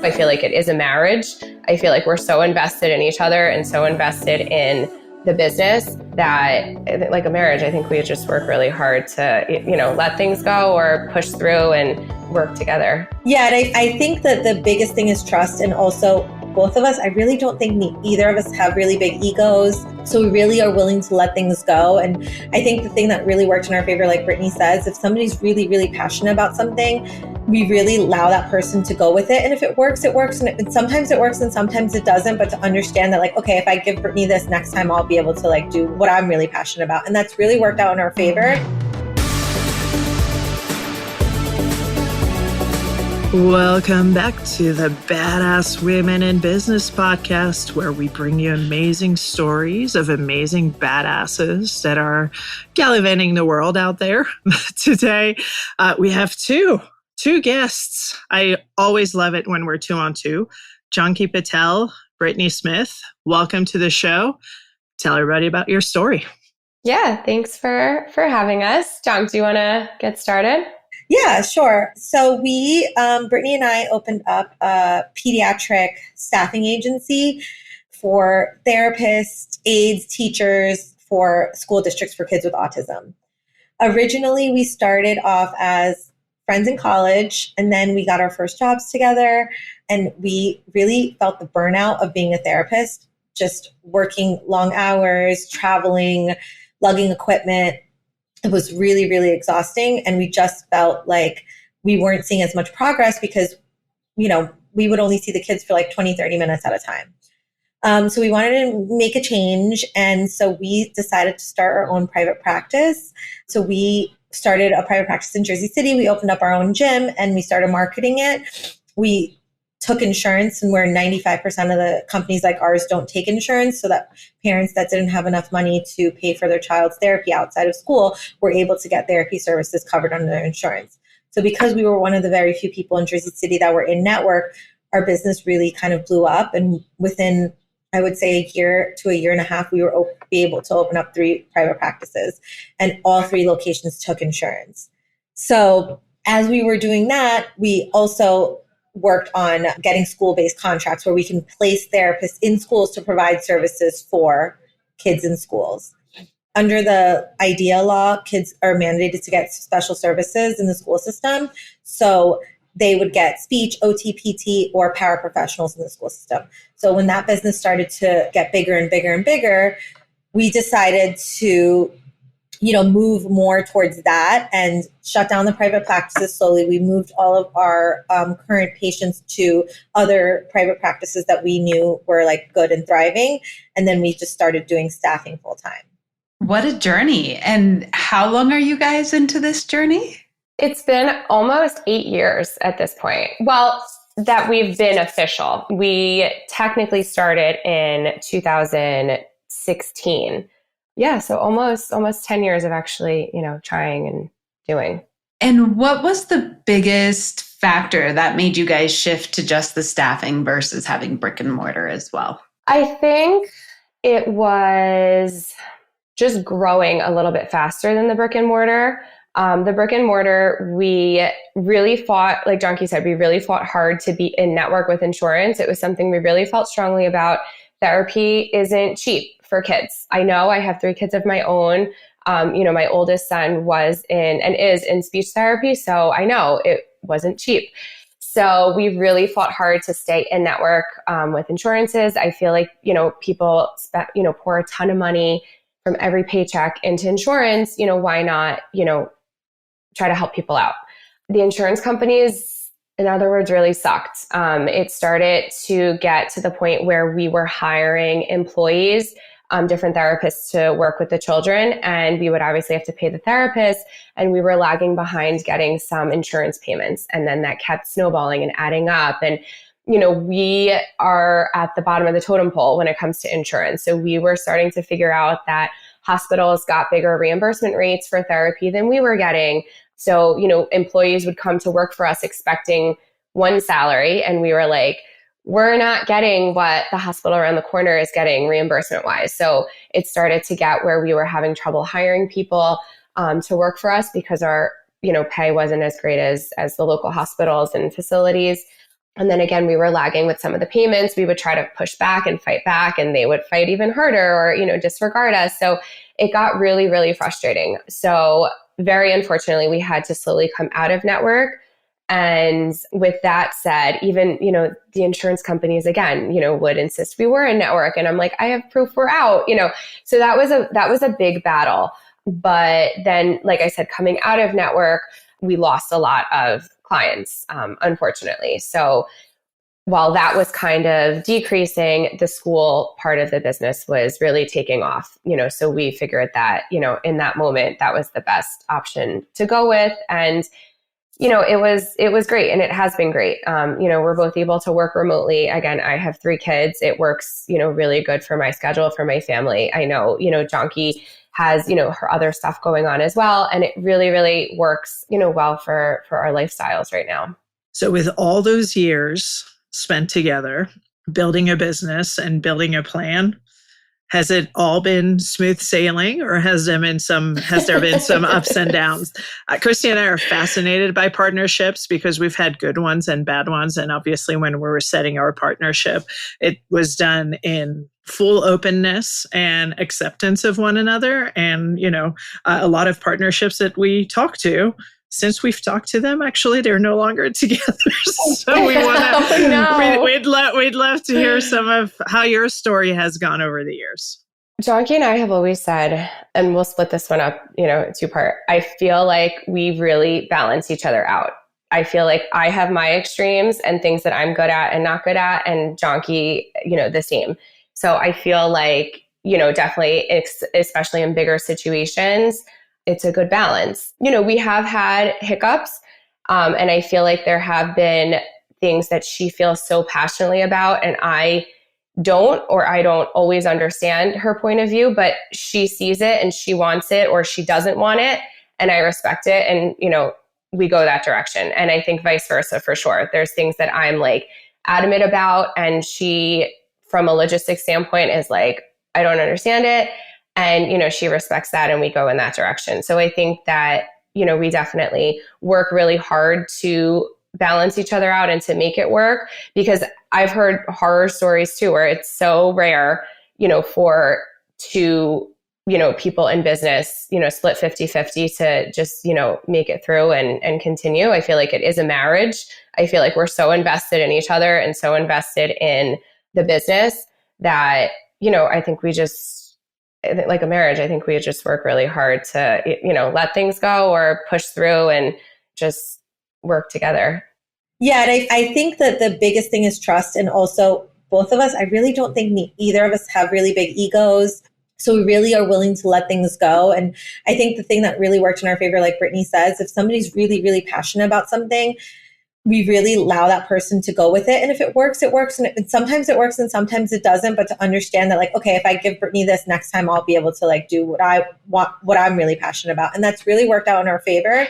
I feel like it is a marriage. I feel like we're so invested in each other and so invested in the business that, like a marriage, I think we just work really hard to, let things go or push through and work together. Yeah, and I think that the biggest thing is trust. And also both of us, I really don't think either of us have really big egos. So we really are willing to let things go. And I think the thing that really worked in our favor, like Brittany says, if somebody's really, really passionate about something, we really allow that person to go with it. And if it works, it works. And sometimes it works and sometimes it doesn't. But to understand that, like, okay, if I give Brittany this next time, I'll be able to like do what I'm really passionate about. And that's really worked out in our favor. Welcome back to the Badass Women in Business podcast, where we bring you amazing stories of amazing badasses that are gallivanting the world out there. Today, we have two guests. I always love it when we're 2 on 2. Janki Patel, Brittany Smith, welcome to the show. Tell everybody about your story. Yeah, thanks for having us. John, do you want to get started? Yeah, sure. So we, Brittany and I opened up a pediatric staffing agency for therapists, aides, teachers for school districts for kids with autism. Originally, we started off as friends in college, and then we got our first jobs together, and we really felt the burnout of being a therapist, just working long hours, traveling, lugging equipment. It was really, really exhausting. And we just felt like we weren't seeing as much progress because, we would only see the kids for like 20, 30 minutes at a time. So we wanted to make a change. And so we decided to start our own private practice. So we started a private practice in Jersey City. We opened up our own gym and we started marketing it. We took insurance, and where 95% of the companies like ours don't take insurance, so that parents that didn't have enough money to pay for their child's therapy outside of school were able to get therapy services covered under their insurance. So because we were one of the very few people in Jersey City that were in network, our business really kind of blew up. And within, I would say, a year to a year and a half, we were able to open up 3 private practices, and all 3 locations took insurance. So as we were doing that, we also worked on getting school-based contracts where we can place therapists in schools to provide services for kids in schools. Under the IDEA law, kids are mandated to get special services in the school system. So they would get speech, OT, PT, or paraprofessionals in the school system. So when that business started to get bigger and bigger and bigger, we decided to move more towards that and shut down the private practices slowly. We moved all of our current patients to other private practices that we knew were like good and thriving. And then we just started doing staffing full time. What a journey. And how long are you guys into this journey? It's been almost 8 years at this point. Well, that we've been official. We technically started in 2016. Yeah, so almost 10 years of actually, trying and doing. And what was the biggest factor that made you guys shift to just the staffing versus having brick and mortar as well? I think it was just growing a little bit faster than the brick and mortar. The brick and mortar, we really fought, like Janki said, we really fought hard to be in network with insurance. It was something we really felt strongly about. Therapy isn't cheap for kids. I know I have 3 kids of my own. My oldest son was in and is in speech therapy. So I know it wasn't cheap. So we really fought hard to stay in network with insurances. I feel like, people pour a ton of money from every paycheck into insurance. Why not, try to help people out? The insurance companies, in other words, really sucked. It started to get to the point where we were hiring employees, different therapists to work with the children, and we would obviously have to pay the therapist, and we were lagging behind getting some insurance payments. And then that kept snowballing and adding up. And, we are at the bottom of the totem pole when it comes to insurance. So we were starting to figure out that hospitals got bigger reimbursement rates for therapy than we were getting. So, employees would come to work for us expecting one salary, and we were like, we're not getting what the hospital around the corner is getting reimbursement wise. So it started to get where we were having trouble hiring people to work for us because our, pay wasn't as great as the local hospitals and facilities. And then again, we were lagging with some of the payments. We would try to push back and fight back, and they would fight even harder or, disregard us. So it got really, really frustrating. So very unfortunately, we had to slowly come out of network. And with that said, even, the insurance companies, again, would insist we were in network. And I'm like, I have proof we're out, So that was a big battle. But then, like I said, coming out of network, we lost a lot of clients, unfortunately. So while that was kind of decreasing, the school part of the business was really taking off, so we figured that, in that moment, that was the best option to go with. And, it was great. And it has been great. We're both able to work remotely. Again, I have 3 kids. It works, really good for my schedule, for my family. I know, Janki has, her other stuff going on as well. And it really, really works, well for our lifestyles right now. So with all those years spent together, building a business and building a plan, has it all been smooth sailing, or has there been some ups and downs? Christy and I are fascinated by partnerships because we've had good ones and bad ones. And obviously when we were setting our partnership, it was done in full openness and acceptance of one another. And, a lot of partnerships that we talk to, since we've talked to them, actually, they're no longer together. So we want to, we'd love to hear some of how your story has gone over the years. Janki and I have always said, and we'll split this one up, 2-part. I feel like we really balance each other out. I feel like I have my extremes and things that I'm good at and not good at, and Janki, the same. So I feel like, definitely, especially in bigger situations, it's a good balance. We have had hiccups, and I feel like there have been things that she feels so passionately about, and I don't always understand her point of view, but she sees it and she wants it, or she doesn't want it, and I respect it, and we go that direction. And I think vice versa for sure. There's things that I'm like adamant about, and she, from a logistics standpoint, is like, I don't understand it. And, she respects that, and we go in that direction. So I think that, we definitely work really hard to balance each other out and to make it work, because I've heard horror stories too, where it's so rare, for two, people in business, split 50-50 to just, make it through and continue. I feel like it is a marriage. I feel like we're so invested in each other and so invested in the business that, I think we just, like a marriage, I think we just work really hard to, let things go or push through and just work together. Yeah. And I think that the biggest thing is trust. And also both of us, I really don't think either of us have really big egos. So we really are willing to let things go. And I think the thing that really worked in our favor, like Brittany says, if somebody's really, really passionate about something, we really allow that person to go with it. And if it works, it works. And sometimes it works and sometimes it doesn't. But to understand that, like, okay, if I give Brittany this, next time I'll be able to like do what I want, what I'm really passionate about. And that's really worked out in our favor.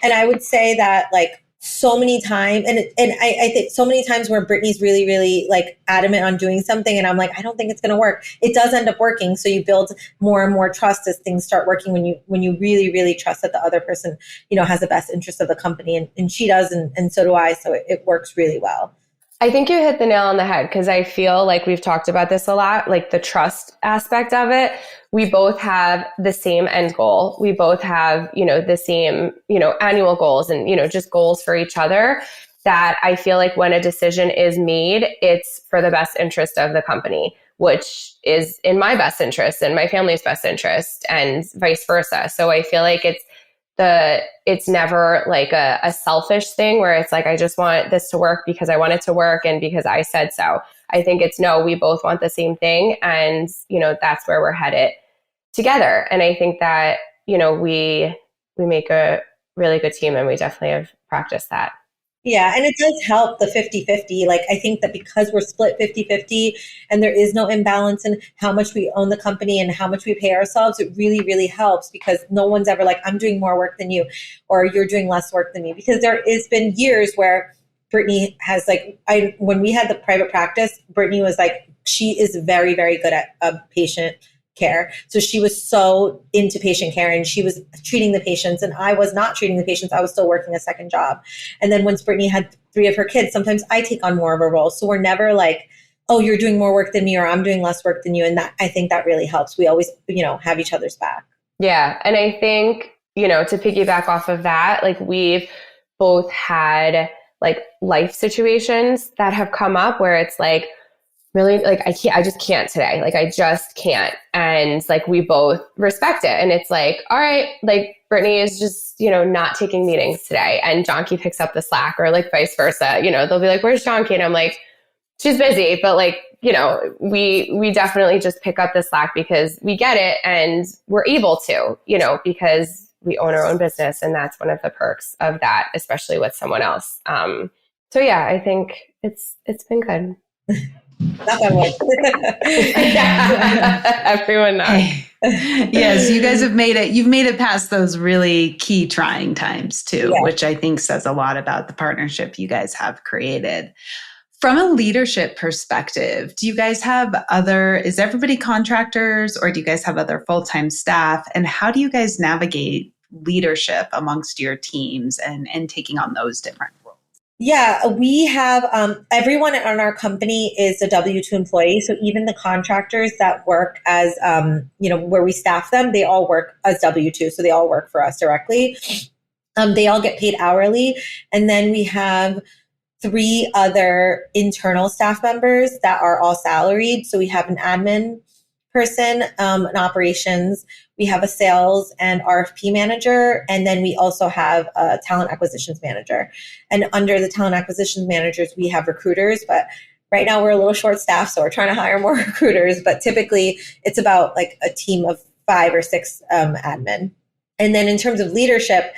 And I would say that like so many times, and I think so many times where Brittany's really, really like adamant on doing something, and I'm like, I don't think it's going to work. It does end up working. So you build more and more trust as things start working when you really, really trust that the other person, has the best interest of the company, and she does, and so do I. So it works really well. I think you hit the nail on the head, because I feel like we've talked about this a lot, like the trust aspect of it. We both have the same end goal. We both have, the same, annual goals and, just goals for each other, that I feel like when a decision is made, it's for the best interest of the company, which is in my best interest and my family's best interest, and vice versa. So I feel like it's never like a selfish thing where it's like, I just want this to work because I want it to work and because I said so. I think it's no, we both want the same thing, and, that's where we're headed together. And I think that, we make a really good team, and we definitely have practiced that. Yeah. And it does help the 50-50. Like, I think that because we're split 50-50 and there is no imbalance in how much we own the company and how much we pay ourselves, it really, really helps, because no one's ever like, I'm doing more work than you, or you're doing less work than me. Because there has been years where Brittany has like, when we had the private practice, Brittany was like, she is very, very good at patient care. So she was so into patient care and she was treating the patients and I was not treating the patients. I was still working a second job. And then once Brittany had 3 of her kids, sometimes I take on more of a role. So we're never like, oh, you're doing more work than me or I'm doing less work than you. And that, I think that really helps. We always, have each other's back. Yeah. And I think, to piggyback off of that, like we've both had like life situations that have come up where it's like, really, like, I just can't today. Like, I just can't. And like, we both respect it. And it's like, all right, like Brittany is just, not taking meetings today. And Janki picks up the slack or like vice versa. They'll be like, where's Janki? And I'm like, she's busy. But like, we definitely just pick up the slack because we get it and we're able to, because we own our own business. And that's one of the perks of that, especially with someone else. So yeah, I think it's been good. Everyone knows. Yes, you guys have made it. You've made it past those really key trying times too, which I think says a lot about the partnership you guys have created. From a leadership perspective, do you guys have is everybody contractors or do you guys have other full-time staff? And how do you guys navigate leadership amongst your teams and taking on those different roles? Yeah, we have everyone on our company is a W-2 employee. So even the contractors that work as, where we staff them, they all work as W-2. So they all work for us directly. They all get paid hourly. And then we have 3 other internal staff members that are all salaried. So we have an admin person, an operations, we have a sales and RFP manager, and then we also have a talent acquisitions manager. And under the talent acquisitions managers, we have recruiters, but right now we're a little short staffed, so we're trying to hire more recruiters, but typically it's about like a team of 5 or 6 admin. And then in terms of leadership,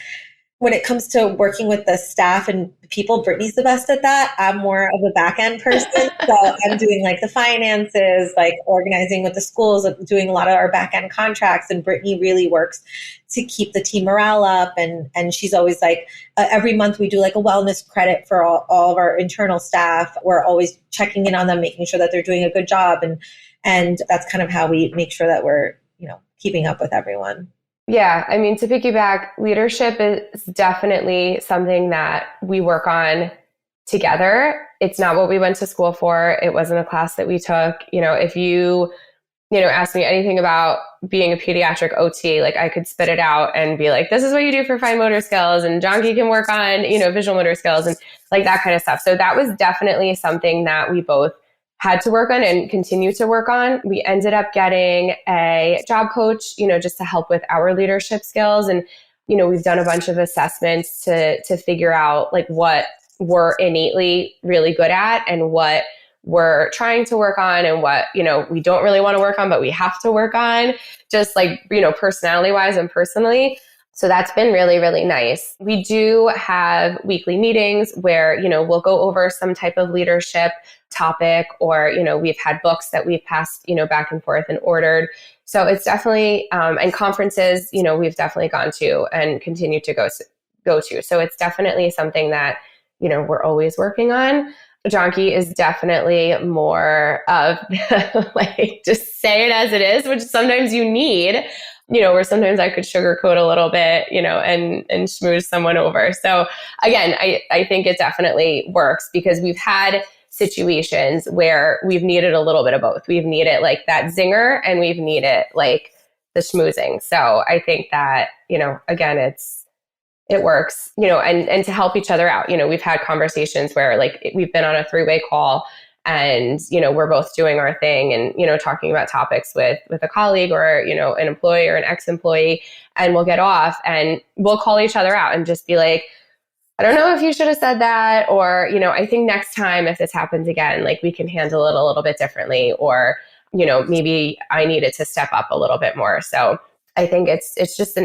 when it comes to working with the staff and people, Brittany's the best at that. I'm more of a back end person. So I'm doing like the finances, like organizing with the schools, doing a lot of our back end contracts. And Brittany really works to keep the team morale up. And she's always like, every month we do like a wellness credit for all of our internal staff. We're always checking in on them, making sure that they're doing a good job. And that's kind of how we make sure that we're, keeping up with everyone. Yeah, I mean, to piggyback, leadership is definitely something that we work on together. It's not what we went to school for. It wasn't a class that we took. If you, ask me anything about being a pediatric OT, like I could spit it out and be like, this is what you do for fine motor skills, and Janki can work on, visual motor skills and like that kind of stuff. So that was definitely something that we both had to work on and continue to work on. We ended up getting a job coach, just to help with our leadership skills. And, we've done a bunch of assessments to figure out like what we're innately really good at and what we're trying to work on and what, we don't really want to work on, but we have to work on just like, personality wise and personally. So that's been really, really nice. We do have weekly meetings where, we'll go over some type of leadership topic or, we've had books that we've passed, back and forth and ordered. So it's definitely, and conferences, we've definitely gone to and continue to go to. So it's definitely something that, we're always working on. Janki is definitely more of like, just say it as it is, which sometimes you need. Where sometimes I could sugarcoat a little bit, and schmooze someone over. So again, I think it definitely works because we've had situations where we've needed a little bit of both. We've needed like that zinger and we've needed like the schmoozing. So I think that, again, it works, and to help each other out. We've had conversations where like we've been on a 3-way call and, we're both doing our thing and, talking about topics with a colleague or, an employee or an ex-employee, and we'll get off and we'll call each other out and just be like, I don't know if you should have said that. Or, I think next time if this happens again, like we can handle it a little bit differently, or, maybe I needed to step up a little bit more. So I think it's just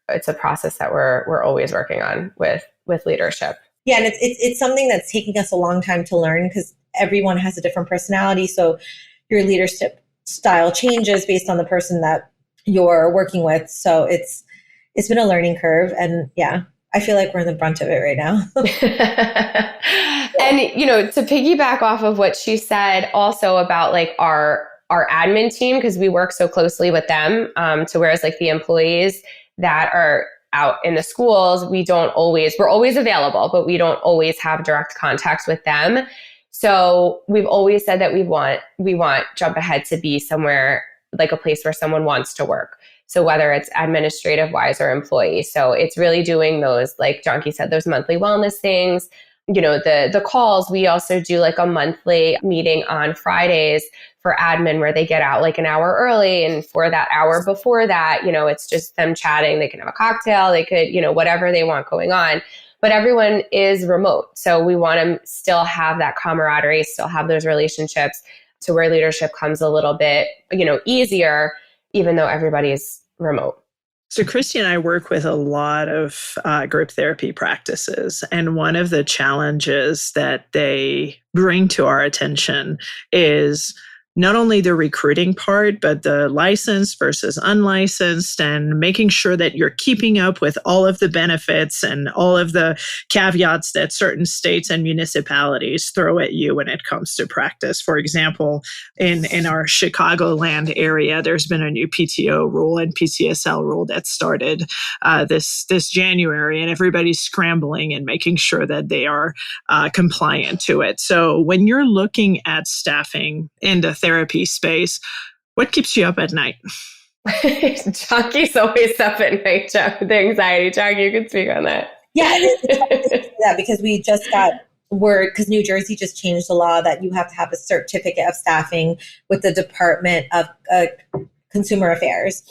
it's a process that we're always working on with leadership. Yeah. And it's something that's taking us a long time to learn because everyone has a different personality. So your leadership style changes based on the person that you're working with. So it's been a learning curve. And yeah, I feel like we're in the brunt of it right now. And, to piggyback off of what she said also about like our our admin team, because we work so closely with them, to whereas like the employees that are out in the schools, we're always available, but we don't always have direct contact with them. So we've always said that we want Jump Ahead to be somewhere like a place where someone wants to work. So whether it's administrative wise or employee. So it's really doing those, like Janki said, those monthly wellness things, the calls. We also do like a monthly meeting on Fridays for admin where they get out like an hour early. And for that hour before that, it's just them chatting. They can have a cocktail, they could, whatever they want going on. But everyone is remote. So we want to still have that camaraderie, still have those relationships to where leadership comes a little bit, easier, even though everybody's remote. So Christy and I work with a lot of group therapy practices. And one of the challenges that they bring to our attention is not only the recruiting part, but the licensed versus unlicensed, and making sure that you're keeping up with all of the benefits and all of the caveats that certain states and municipalities throw at you when it comes to practice. For example, in our Chicagoland area, there's been a new PTO rule and PCSL rule that started this January, and everybody's scrambling and making sure that they are compliant to it. So when you're looking at staffing in the therapy space, what keeps you up at night? Janki's always up at night, the anxiety. Janki, you can speak on that. Yeah, it's that because we just got word, because New Jersey just changed the law that you have to have a certificate of staffing with the Department of Consumer Affairs.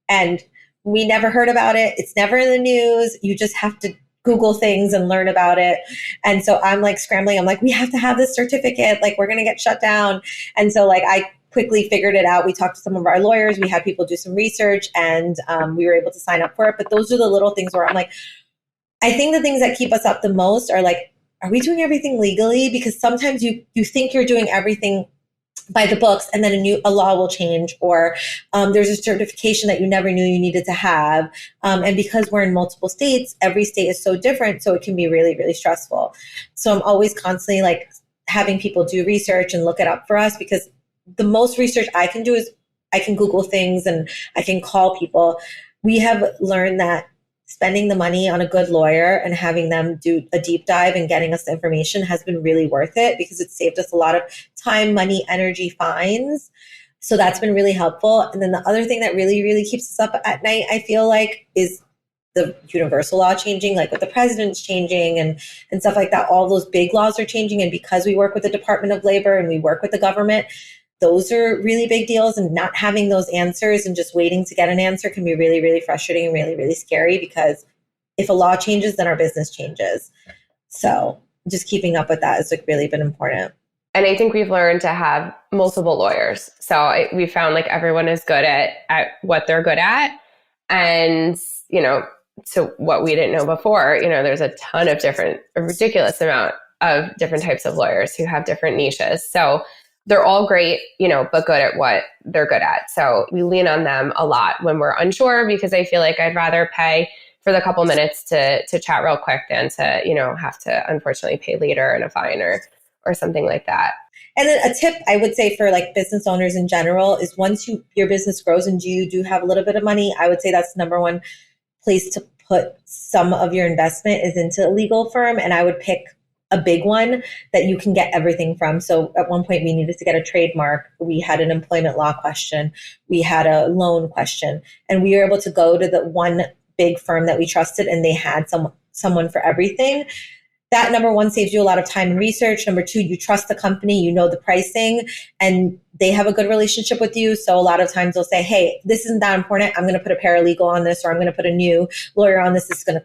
And we never heard about it. It's never in the news. You just have to Google things and learn about it. And so I'm like scrambling. I'm like, we have to have this certificate. Like, we're going to get shut down. And so like, I quickly figured it out. We talked to some of our lawyers. We had people do some research, and we were able to sign up for it. But those are the little things where I'm like, I think the things that keep us up the most are like, are we doing everything legally? Because sometimes you think you're doing everything by the books, and then a law will change, or there's a certification that you never knew you needed to have. And because we're in multiple states, every state is so different. So it can be really, really stressful. So I'm always constantly like having people do research and look it up for us, because the most research I can do is I can Google things and I can call people. We have learned that spending the money on a good lawyer and having them do a deep dive and getting us the information has been really worth it, because it saved us a lot of time, money, energy, fines. So that's been really helpful. And then the other thing that really, really keeps us up at night, I feel like, is the universal law changing, like with the president's changing and stuff like that. All those big laws are changing. And because we work with the Department of Labor and we work with the government, those are really big deals, and not having those answers and just waiting to get an answer can be really, really frustrating and really, really scary, because if a law changes, then our business changes. So just keeping up with that has like really been important. And I think we've learned to have multiple lawyers. So we found like everyone is good at what they're good at. And, so what we didn't know before, there's a ton of a ridiculous amount of different types of lawyers who have different niches. So they're all great, but good at what they're good at. So we lean on them a lot when we're unsure, because I feel like I'd rather pay for the couple minutes to chat real quick than to, have to unfortunately pay later in a fine or something like that. And then a tip I would say for like business owners in general is, once your business grows and you do have a little bit of money, I would say that's the number one place to put some of your investment is into a legal firm. And I would pick a big one that you can get everything from. So at one point we needed to get a trademark. We had an employment law question. We had a loan question, and we were able to go to the one big firm that we trusted, and they had someone for everything. That, number one, saves you a lot of time and research. Number two, you trust the company, you know the pricing, and they have a good relationship with you. So a lot of times they'll say, hey, this isn't that important. I'm going to put a paralegal on this, or I'm going to put a new lawyer on this. They're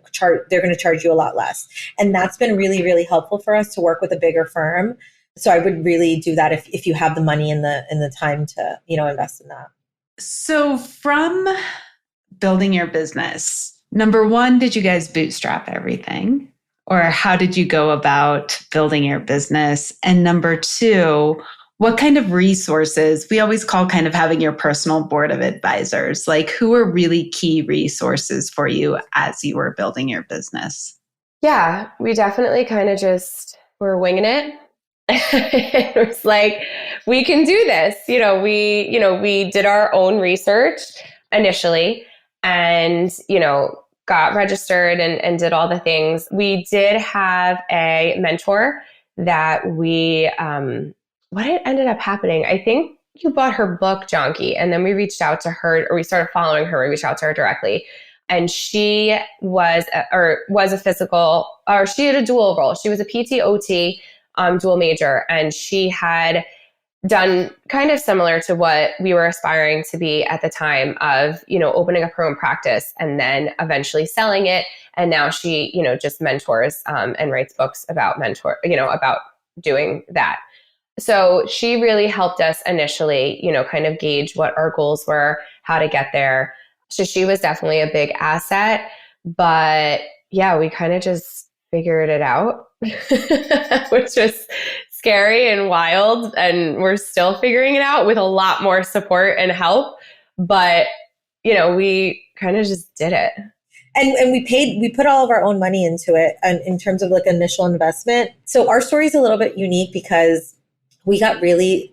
going to charge you a lot less. And that's been really, really helpful for us to work with a bigger firm. So I would really do that if you have the money and the time to, invest in that. So from building your business, number one, did you guys bootstrap everything? Or how did you go about building your business? And number two, what kind of resources? We always call kind of having your personal board of advisors. Like, who are really key resources for you as you were building your business? Yeah, we definitely kind of just were winging it. It was like, we can do this. We did our own research initially and, got registered and did all the things. We did have a mentor that what had ended up happening, I think you bought her book, Janki, and then we reached out to her, or we started following her. We reached out to her directly. And she was a physical, or she had a dual role. She was a PT, OT, dual major, and she had done kind of similar to what we were aspiring to be at the time of, opening up her own practice and then eventually selling it. And now she, just mentors and writes books about about doing that. So she really helped us initially, kind of gauge what our goals were, how to get there. So she was definitely a big asset, but yeah, we kind of just figured it out, which was scary and wild. And we're still figuring it out with a lot more support and help. But, we kind of just did it. And we put all of our own money into it and in terms of like initial investment. So our story is a little bit unique because we got really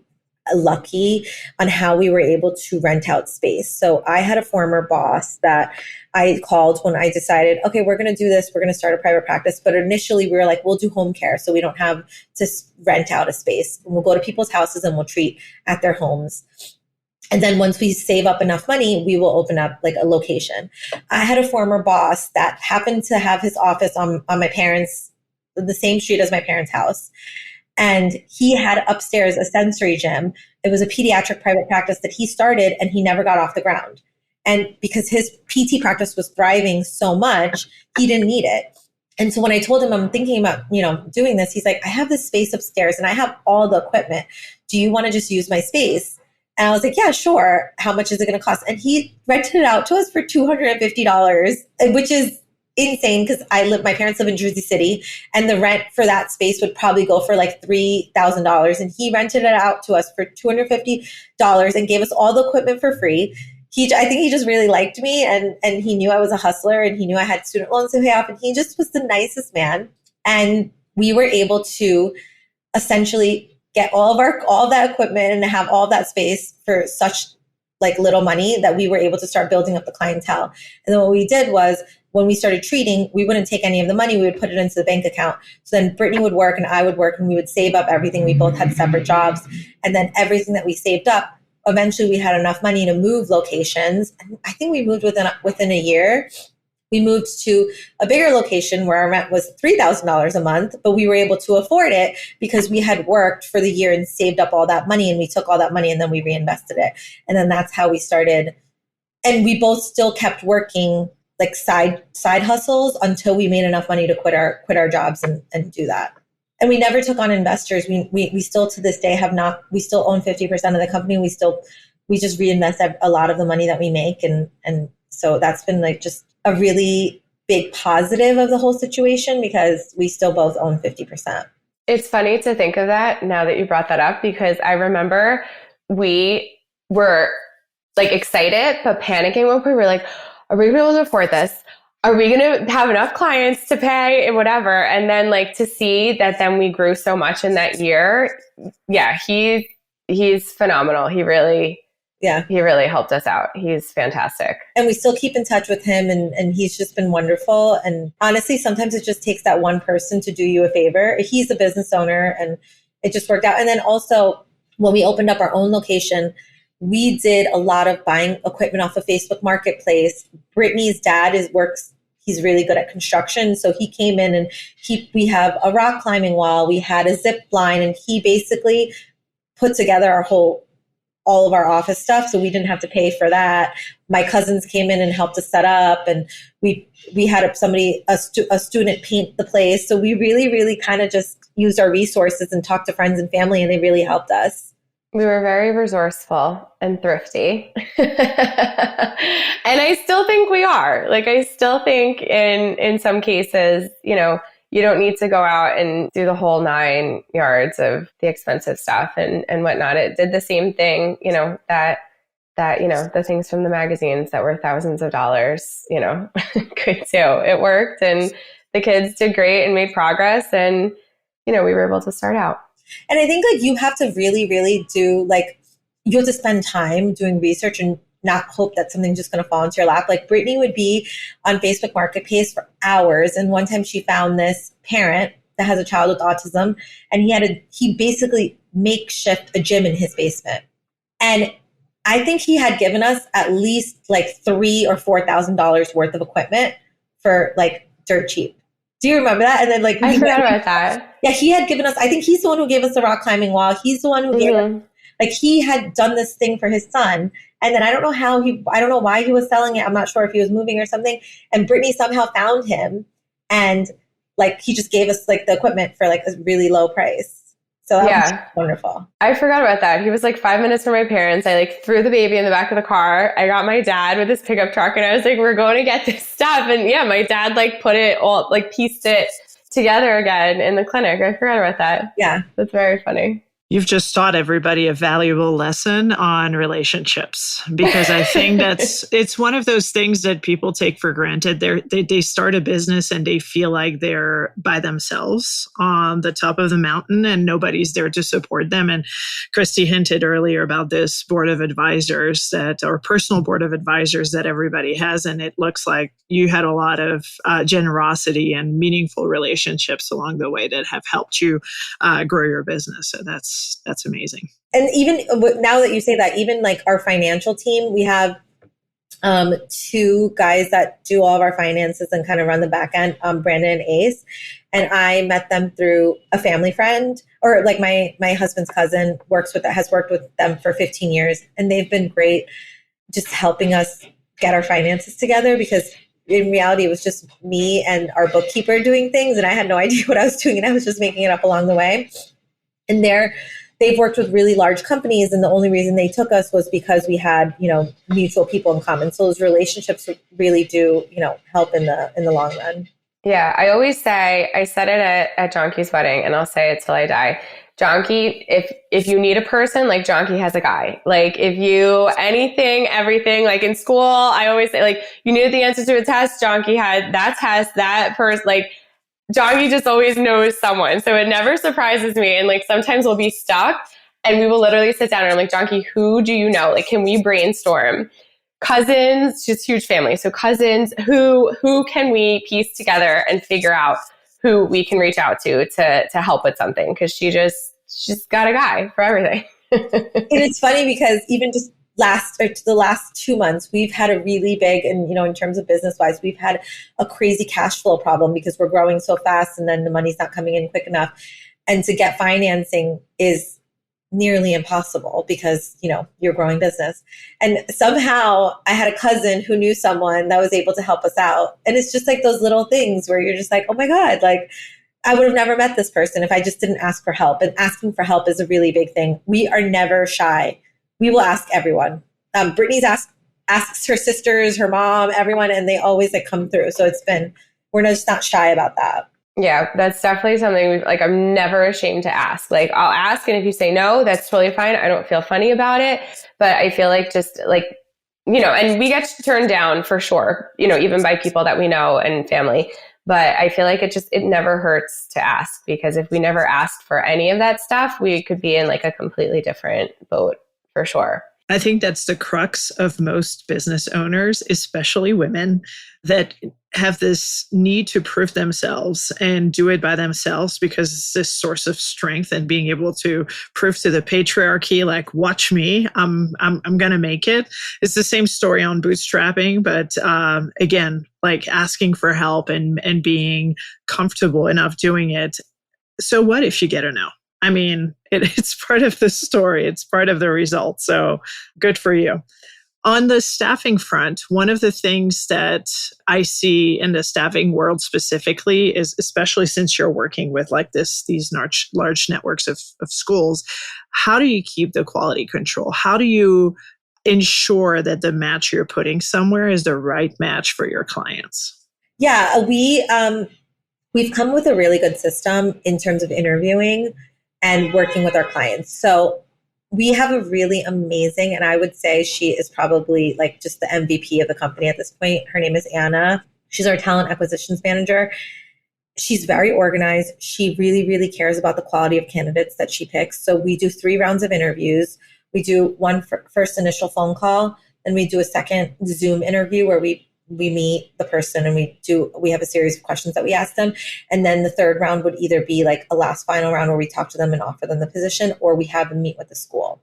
lucky on how we were able to rent out space. So I had a former boss that I called when I decided, okay, we're going to do this. We're going to start a private practice. But initially we were like, we'll do home care. So we don't have to rent out a space. We'll go to people's houses and we'll treat at their homes. And then once we save up enough money, we will open up like a location. I had a former boss that happened to have his office on my parents', the same street as my parents' house. And he had upstairs a sensory gym. It was a pediatric private practice that he started and he never got off the ground. And because his PT practice was thriving so much, he didn't need it. And so when I told him I'm thinking about, doing this, he's like, I have this space upstairs and I have all the equipment. Do you want to just use my space? And I was like, yeah, sure. How much is it going to cost? And he rented it out to us for $250, which is insane because my parents live in Jersey City and the rent for that space would probably go for like $3,000. And he rented it out to us for $250 and gave us all the equipment for free. I think he just really liked me and he knew I was a hustler and he knew I had student loans to pay off and he just was the nicest man. And we were able to essentially get all that equipment and have all that space for such like little money that we were able to start building up the clientele. And then what we did was when we started treating, we wouldn't take any of the money. We would put it into the bank account. So then Brittany would work and I would work and we would save up everything. We both had separate jobs. And then everything that we saved up, eventually we had enough money to move locations. And I think we moved within a year. We moved to a bigger location where our rent was $3,000 a month, but we were able to afford it because we had worked for the year and saved up all that money and we took all that money and then we reinvested it. And then that's how we started. And we both still kept working like side hustles until we made enough money to quit our jobs and do that. And we never took on investors. We still to this day we still own 50% of the company. We just reinvest a lot of the money that we make. And so that's been like just a really big positive of the whole situation because we still both own 50%. It's funny to think of that now that you brought that up because I remember we were like excited but panicking when we were like, are we going to be able to afford this? Are we going to have enough clients to pay and whatever? And then like to see that then we grew so much in that year. Yeah, he's phenomenal. He really helped us out. He's fantastic. And we still keep in touch with him and he's just been wonderful. And honestly, sometimes it just takes that one person to do you a favor. He's a business owner and it just worked out. And then also when we opened up our own location, we did a lot of buying equipment off of Facebook Marketplace. Brittany's dad he's really good at construction. So he came in and we have a rock climbing wall. We had a zip line and he basically put together all of our office stuff. So we didn't have to pay for that. My cousins came in and helped us set up and we had a student paint the place. So we really, really kind of just used our resources and talked to friends and family and they really helped us. We were very resourceful and thrifty. And I still think we are. Like, I still think in some cases, you don't need to go out and do the whole 9 yards of the expensive stuff and whatnot. It did the same thing, that the things from the magazines that were thousands of dollars, could do. It worked and the kids did great and made progress and, we were able to start out. And I think like you have to really, really do like, you have to spend time doing research and not hope that something's just going to fall into your lap. Like Brittany would be on Facebook Marketplace for hours. And one time she found this parent that has a child with autism, and he basically makeshift a gym in his basement. And I think he had given us at least like $3,000 or $4,000 worth of equipment for like dirt cheap. Do you remember that? And then like I forgot about that. Yeah, he had given us, I think he's the one who gave us the rock climbing wall. He's the one who gave us, like he had done this thing for his son. And then I don't know why he was selling it. I'm not sure if he was moving or something. And Brittany somehow found him, and like he just gave us like the equipment for like a really low price. So that was wonderful. I forgot about that. He was like 5 minutes from my parents. I like threw the baby in the back of the car. I got my dad with his pickup truck, and I was like, we're going to get this stuff. And yeah, my dad like put it all, like pieced it together again in the clinic. I forgot about that. Yeah. That's very funny. You've just taught everybody a valuable lesson on relationships, because I think it's one of those things that people take for granted. They start a business and they feel like they're by themselves on the top of the mountain and nobody's there to support them. And Christy hinted earlier about this board of advisors or personal board of advisors that everybody has. And it looks like you had a lot of generosity and meaningful relationships along the way that have helped you grow your business. So that's amazing. And even now that you say that, even like our financial team, we have 2 guys that do all of our finances and kind of run the back end, Brandon and Ace. And I met them through a family friend, or like my husband's cousin has worked with them for 15 years. And they've been great just helping us get our finances together, because in reality, it was just me and our bookkeeper doing things. And I had no idea what I was doing, and I was just making it up along the way. And they've worked with really large companies, and the only reason they took us was because we had, mutual people in common. So those relationships really do, help in the long run. Yeah, I always say, I said it at Janki's wedding, and I'll say it till I die. Janki, if you need a person, like Janki has a guy. Like anything, everything, like in school, I always say, like, you needed the answer to a test, Janki had that test, that person, like, Janki just always knows someone. So it never surprises me. And like sometimes we'll be stuck and we will literally sit down and I'm like, Janki, who do you know? Like, can we brainstorm? Cousins, just huge family. So cousins, who can we piece together and figure out who we can reach out to help with something? Because she's got a guy for everything. And it's funny because even just the last 2 months, we've had a really big, and in terms of business wise, we've had a crazy cash flow problem because we're growing so fast and then the money's not coming in quick enough. And to get financing is nearly impossible because, you're growing business. And somehow I had a cousin who knew someone that was able to help us out. And it's just like those little things where you're just like, oh my God, like I would have never met this person if I just didn't ask for help. And asking for help is a really big thing. We are never shy. We will ask everyone. Brittany's asks her sisters, her mom, everyone, and they always come through. So we're just not shy about that. Yeah, that's definitely something I'm never ashamed to ask. Like, I'll ask, and if you say no, that's totally fine. I don't feel funny about it, but I feel like just like, and we get turned down for sure, even by people that we know and family. But I feel like it never hurts to ask, because if we never asked for any of that stuff, we could be in like a completely different boat. For sure. I think that's the crux of most business owners, especially women, that have this need to prove themselves and do it by themselves because it's this source of strength, and being able to prove to the patriarchy, like, watch me, I'm going to make it. It's the same story on bootstrapping, but again, like asking for help and being comfortable enough doing it. So what if you get a no? I mean, it's part of the story. It's part of the result. So good for you. On the staffing front, one of the things that I see in the staffing world specifically is, especially since you're working with like these large networks of schools, how do you keep the quality control? How do you ensure that the match you're putting somewhere is the right match for your clients? Yeah, we've come with a really good system in terms of interviewing and working with our clients. So we have a really amazing, and I would say she is probably like just the MVP of the company at this point. Her name is Anna. She's our talent acquisitions manager. She's very organized. She really, really cares about the quality of candidates that she picks. So we do 3 rounds of interviews. We do one first initial phone call, then we do a second Zoom interview where we meet the person and we have a series of questions that we ask them. And then the third round would either be like a last final round where we talk to them and offer them the position, or we have them meet with the school.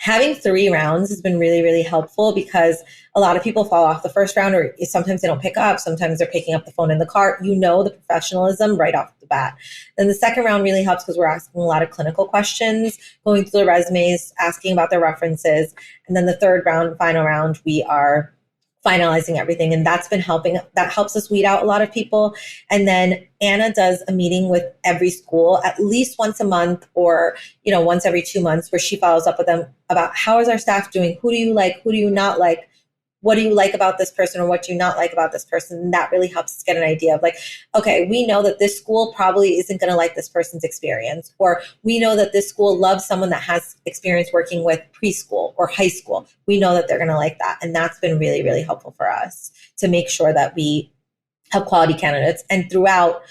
Having 3 rounds has been really, really helpful because a lot of people fall off the first round, or sometimes they don't pick up. Sometimes they're picking up the phone in the car. The professionalism right off the bat. Then the second round really helps because we're asking a lot of clinical questions, going through the resumes, asking about their references. And then the third round, final round, we are finalizing everything. And that's been helping. That helps us weed out a lot of people. And then Anna does a meeting with every school at least once a month, or, once every 2 months, where she follows up with them about how is our staff doing? Who do you like? Who do you not like? What do you like about this person, or what do you not like about this person? And that really helps us get an idea of like, okay, we know that this school probably isn't going to like this person's experience, or we know that this school loves someone that has experience working with preschool or high school. We know that they're going to like that. And that's been really, really helpful for us to make sure that we have quality candidates. And throughout,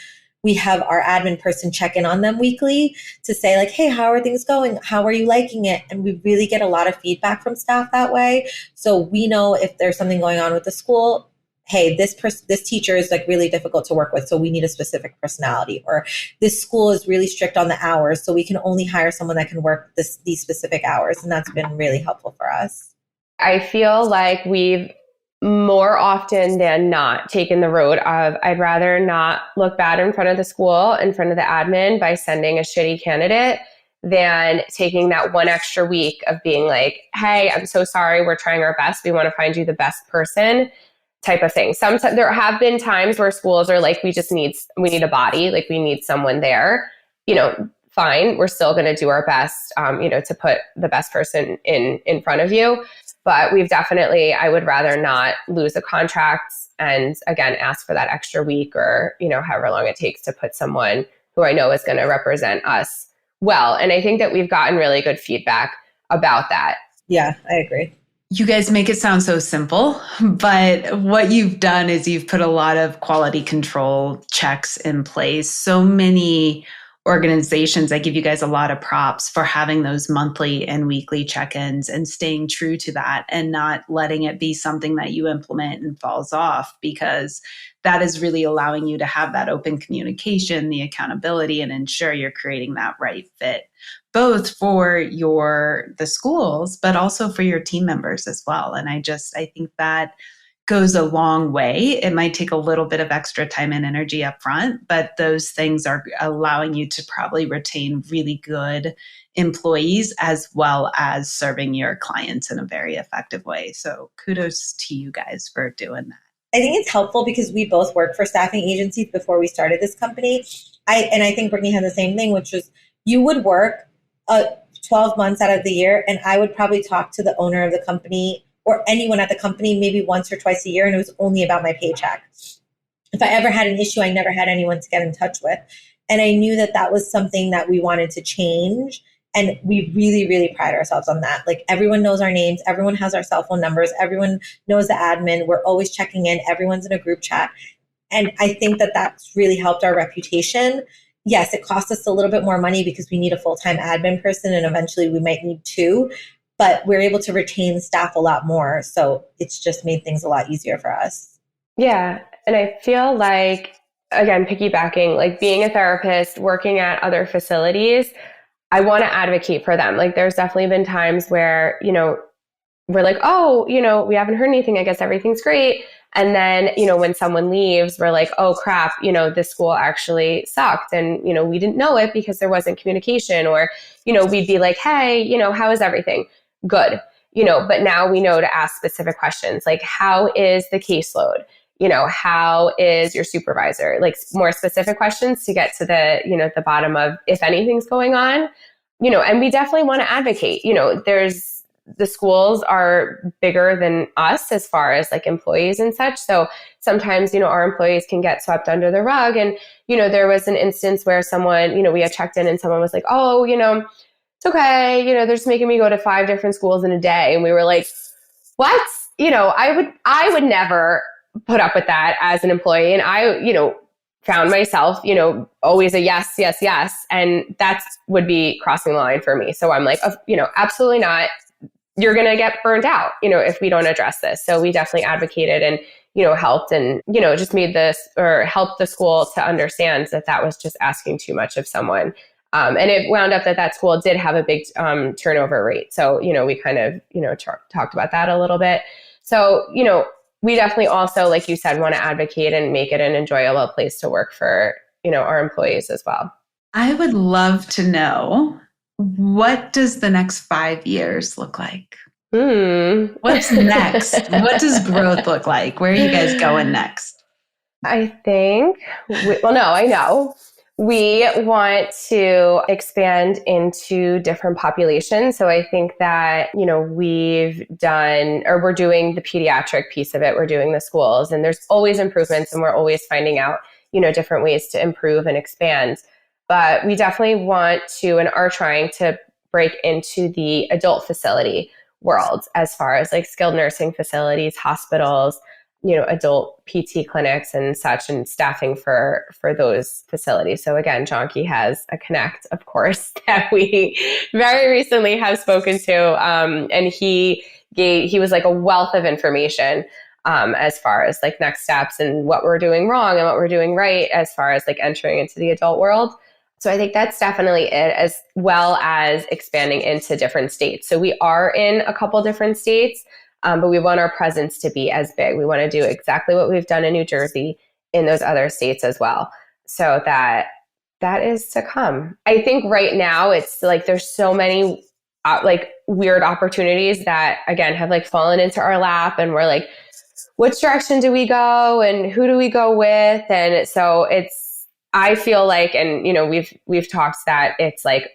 we have our admin person check in on them weekly to say like, hey, how are things going? How are you liking it? And we really get a lot of feedback from staff that way. So we know if there's something going on with the school, hey, this teacher is like really difficult to work with, so we need a specific personality. Or this school is really strict on the hours, so we can only hire someone that can work these specific hours. And that's been really helpful for us. I feel like we've more often than not taken the road of I'd rather not look bad in front of the school, in front of the admin by sending a shitty candidate, than taking that one extra week of being like, hey, I'm so sorry, we're trying our best, we want to find you the best person type of thing. Sometimes there have been times where schools are like, we need a body, like we need someone there, fine, we're still going to do our best, to put the best person in front of you. But I would rather not lose a contract and again, ask for that extra week or, however long it takes to put someone who I know is going to represent us well. And I think that we've gotten really good feedback about that. Yeah, I agree. You guys make it sound so simple, but what you've done is you've put a lot of quality control checks in place. So many organizations, I give you guys a lot of props for having those monthly and weekly check-ins and staying true to that and not letting it be something that you implement and falls off, because that is really allowing you to have that open communication, the accountability, and ensure you're creating that right fit, both for the schools, but also for your team members as well. And I think that goes a long way. It might take a little bit of extra time and energy up front, but those things are allowing you to probably retain really good employees as well as serving your clients in a very effective way. So kudos to you guys for doing that. I think it's helpful because we both worked for staffing agencies before we started this company. I think Brittany had the same thing, which was you would work 12 months out of the year, and I would probably talk to the owner of the company or anyone at the company maybe once or twice a year, and it was only about my paycheck. If I ever had an issue, I never had anyone to get in touch with. And I knew that that was something that we wanted to change. And we really, really pride ourselves on that. Like everyone knows our names. Everyone has our cell phone numbers. Everyone knows the admin. We're always checking in. Everyone's in a group chat. And I think that that's really helped our reputation. Yes, it costs us a little bit more money because we need a full-time admin person, and eventually we might need 2. But we're able to retain staff a lot more. So it's just made things a lot easier for us. Yeah. And I feel like, again, piggybacking, like being a therapist, working at other facilities, I want to advocate for them. Like there's definitely been times where, we're like, oh, we haven't heard anything. I guess everything's great. And then, when someone leaves, we're like, oh crap, this school actually sucked. And, we didn't know it because there wasn't communication, or, we'd be like, hey, how is everything? Good. But now we know to ask specific questions like, how is the caseload? How is your supervisor? Like more specific questions to get to the bottom of if anything's going on, and we definitely want to advocate. The schools are bigger than us as far as like employees and such. So sometimes, our employees can get swept under the rug. And, there was an instance where someone, we had checked in and someone was like, oh, it's okay. They're just making me go to 5 different schools in a day. And we were like, what? I would never put up with that as an employee. And found myself, always a yes, yes, yes. And that would be crossing the line for me. So I'm like, absolutely not. You're going to get burned out, if we don't address this. So we definitely advocated and, helped and, just made this or helped the school to understand that was just asking too much of someone. And it wound up that school did have a big turnover rate. So, we kind of, talked about that a little bit. So, we definitely also, like you said, want to advocate and make it an enjoyable place to work for, our employees as well. I would love to know, what does the next 5 years look like? What's next? What does growth look like? Where are you guys going next? I think, I know. We want to expand into different populations. So I think that, we're doing the pediatric piece of it. We're doing the schools, and there's always improvements, and we're always finding out, different ways to improve and expand. But we definitely want to and are trying to break into the adult facility world as far as like skilled nursing facilities, hospitals, adult PT clinics and such, and staffing for those facilities. So again, Janki has a connect, of course, that we very recently have spoken to. And he was like a wealth of information as far as like next steps and what we're doing wrong and what we're doing right as far as like entering into the adult world. So I think that's definitely it, as well as expanding into different states. So we are in a couple different states. But we want our presence to be as big. We want to do exactly what we've done in New Jersey in those other states as well. So that is to come. I think right now it's like there's so many like weird opportunities that again have like fallen into our lap, and we're like, which direction do we go and who do we go with? And so I feel like, and we've talked that it's like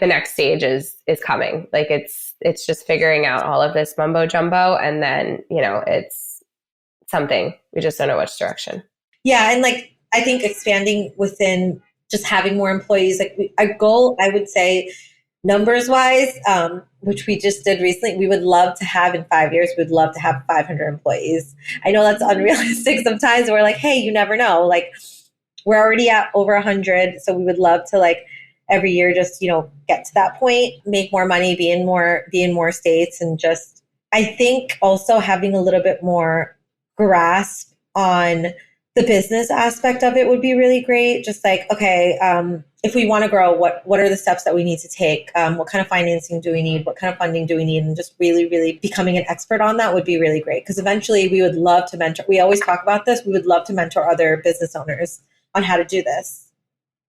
the next stage is coming. Like it's just figuring out all of this mumbo jumbo, and then, it's something. We just don't know which direction. Yeah. And like, I think expanding within just having more employees, like our goal, I would say numbers wise, which we just did recently, we would love to have in 5 years, we'd love to have 500 employees. I know that's unrealistic sometimes. We're like, hey, you never know. Like we're already at over 100. So we would love to like, every year, just, get to that point, make more money, be in more states. And just, I think also having a little bit more grasp on the business aspect of it would be really great. Just like, okay, if we want to grow, what are the steps that we need to take? What kind of financing do we need? What kind of funding do we need? And just really, really becoming an expert on that would be really great. Because eventually we would love to mentor. We always talk about this. We would love to mentor other business owners on how to do this.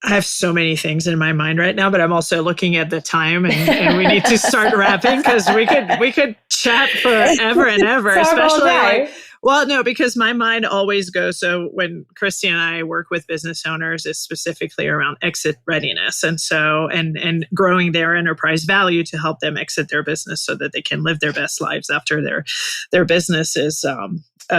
I have so many things in my mind right now, but I'm also looking at the time and we need to start wrapping because we could chat forever and ever, especially because my mind always goes. So when Christy and I work with business owners, it's specifically around exit readiness. And so, and growing their enterprise value to help them exit their business so that they can live their best lives after their business is,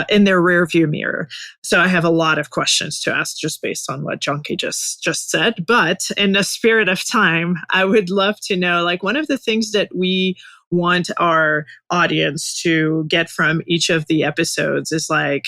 in their rear view mirror. So I have a lot of questions to ask just based on what Janki just said. But in the spirit of time, I would love to know, like, one of the things that we want our audience to get from each of the episodes is like,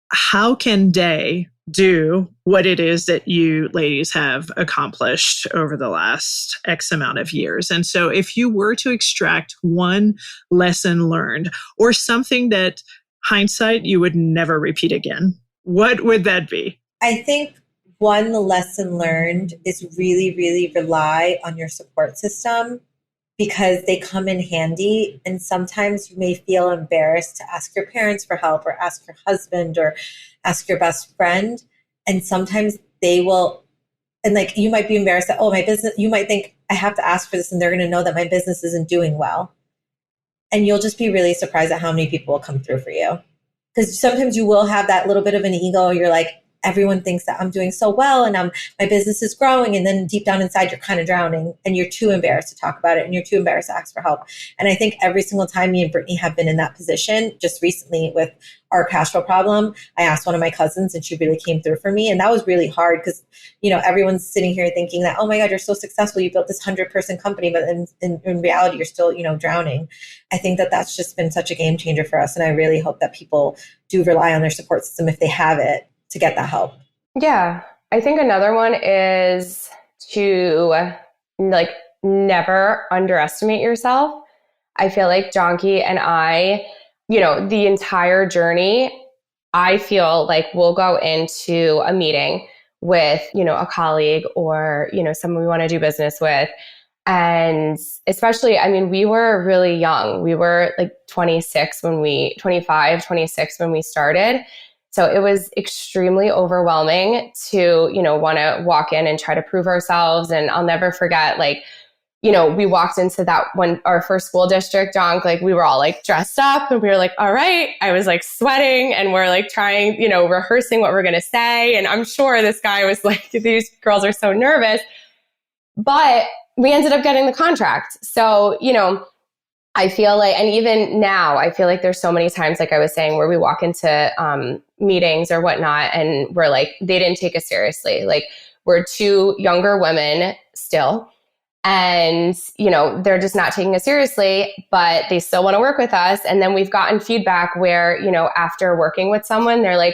how can they do what it is that you ladies have accomplished over the last X amount of years? And so if you were to extract one lesson learned or something that hindsight you would never repeat again, what would that be? I think one lesson learned is really, really rely on your support system, because they come in handy. And sometimes you may feel embarrassed to ask your parents for help or ask your husband or ask your best friend. And sometimes they will, and like, you might be embarrassed that, oh, my business, you might think I have to ask for this and they're going to know that my business isn't doing well. And you'll just be really surprised at how many people will come through for you. Because sometimes you will have that little bit of an ego. You're like, everyone thinks that I'm doing so well and my business is growing. And then deep down inside, you're kind of drowning and you're too embarrassed to talk about it and you're too embarrassed to ask for help. And I think every single time me and Brittany have been in that position, just recently with our cash flow problem, I asked one of my cousins and she really came through for me. And that was really hard because, everyone's sitting here thinking that, oh my God, you're so successful. You built this 100-person company, but in reality, you're still, drowning. I think that that's just been such a game changer for us. And I really hope that people do rely on their support system if they have it. to get that help. Yeah. I think another one is to like never underestimate yourself. I feel like Janki and I, the entire journey, I feel like we'll go into a meeting with, a colleague or, someone we want to do business with. And especially, we were really young. We were like 25, 26 when we started. So it was extremely overwhelming to, want to walk in and try to prove ourselves. And I'll never forget, we walked into our first school district, John, we were all dressed up and we were all right. I was sweating and we're trying, rehearsing what we're going to say. And I'm sure this guy was these girls are so nervous, but we ended up getting the contract. So, I feel and even now I feel there's so many times, I was saying, where we walk into meetings or whatnot and we're they didn't take us seriously. We're two younger women still. And, they're just not taking us seriously, but they still want to work with us. And then we've gotten feedback where, after working with someone, they're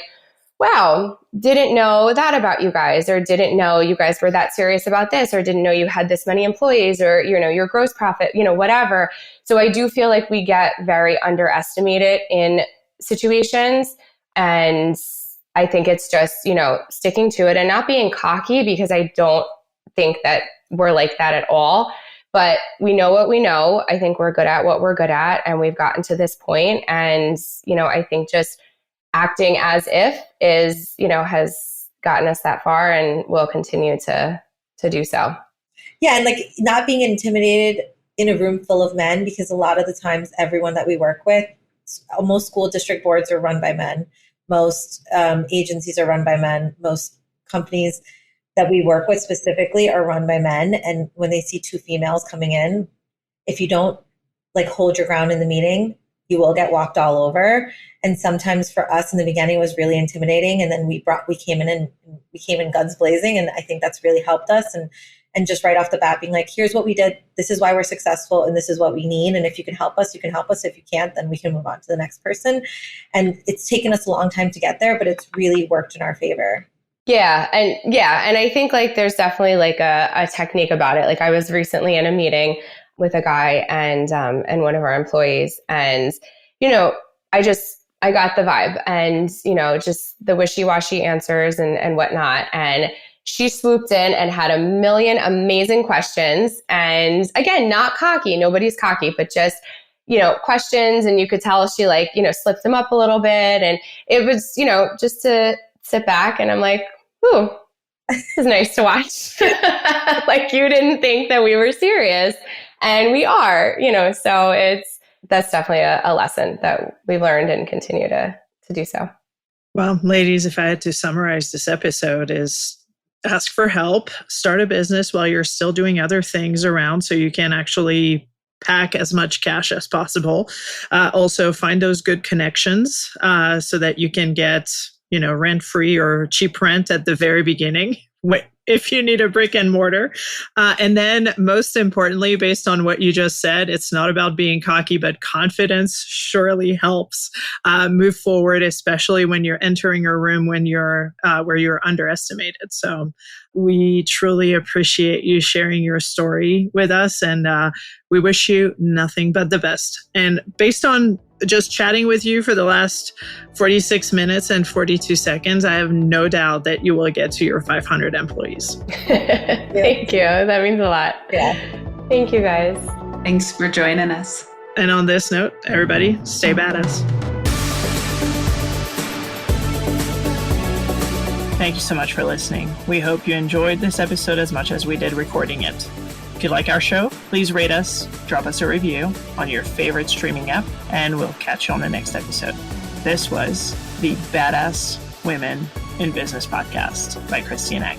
wow, didn't know that about you guys, or didn't know you guys were that serious about this, or didn't know you had this many employees, or, your gross profit, whatever. So I do feel we get very underestimated in situations. And I think it's just, sticking to it and not being cocky, because I don't think that we're like that at all. But we know what we know. I think we're good at what we're good at. And we've gotten to this point. And, I think just acting as if is, has gotten us that far and will continue to do so. Yeah. And not being intimidated in a room full of men, because a lot of the times everyone that we work with, most school district boards are run by men. Most agencies are run by men. Most companies that we work with specifically are run by men. And when they see two females coming in, if you don't hold your ground in the meeting, you will get walked all over. And sometimes for us in the beginning, it was really intimidating. And then we came in guns blazing. And I think that's really helped us. And just right off the bat being here's what we did. This is why we're successful. And this is what we need. And if you can help us, you can help us. If you can't, then we can move on to the next person. And it's taken us a long time to get there, but it's really worked in our favor. Yeah. And I think there's definitely a technique about it. I was recently in a meeting with a guy and one of our employees, and, I got the vibe and, just the wishy-washy answers and whatnot. And she swooped in and had a million amazing questions. And again, not cocky, nobody's cocky, but just, questions. And you could tell she slipped them up a little bit. And it was, just to sit back and I'm ooh, this is nice to watch. You didn't think that we were serious, and we are, so that's definitely a lesson that we've learned and continue to do so. Well, ladies, if I had to summarize this episode, is ask for help, start a business while you're still doing other things around so you can actually pack as much cash as possible. Also find those good connections so that you can get rent-free or cheap rent at the very beginning if you need a brick and mortar. And then most importantly, based on what you just said, it's not about being cocky, but confidence surely helps move forward, especially when you're entering a room when you're where you're underestimated. So we truly appreciate you sharing your story with us, and we wish you nothing but the best. And based on just chatting with you for the last 46 minutes and 42 seconds, I have no doubt that you will get to your 500 employees. Thank you. That means a lot. Yeah. Thank you, guys. Thanks for joining us. And on this note, everybody, stay badass. Thank you so much for listening. We hope you enjoyed this episode as much as we did recording it. If you like our show, please rate us, drop us a review on your favorite streaming app, and we'll catch you on the next episode. This was the Badass Women in Business podcast by Christy and I.